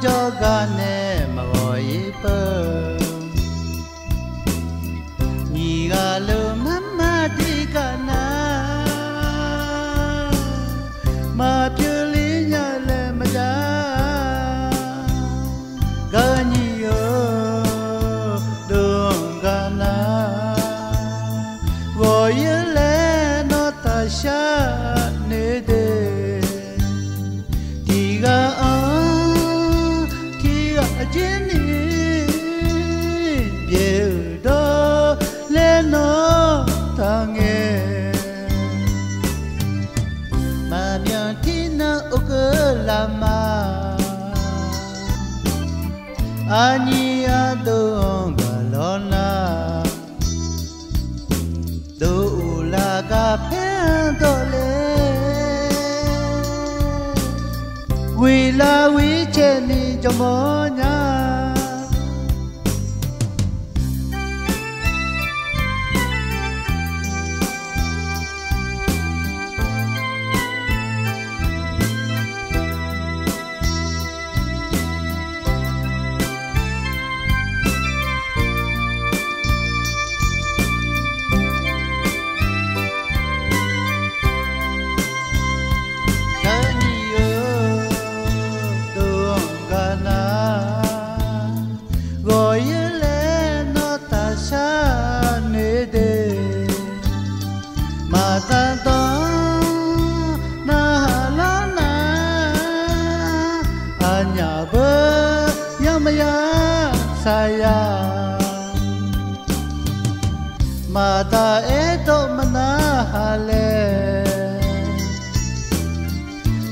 cho gane mà gọi bơ nhị gà lơ mama đi cả na mà chưa lý nhà lệ mà ra gà nhị ở đường gà na gọi lệ nó ta xa nề đề thì gà Jenny, biết đó lên nó thang nghe mà miệng thì nó ước làm mà anh đâu gà lo na đâu là cà phê đó lên vì là vì Jenny cho mơ nhà gọi lên nó ta xa nề đề mà ta đó na la na anya bơ yamaya saya mà ta eto mana hale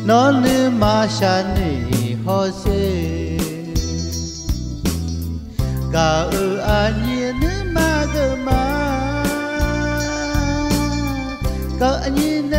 nó như mà shani hose cả anh nhìn mà gơ mà cả nhìn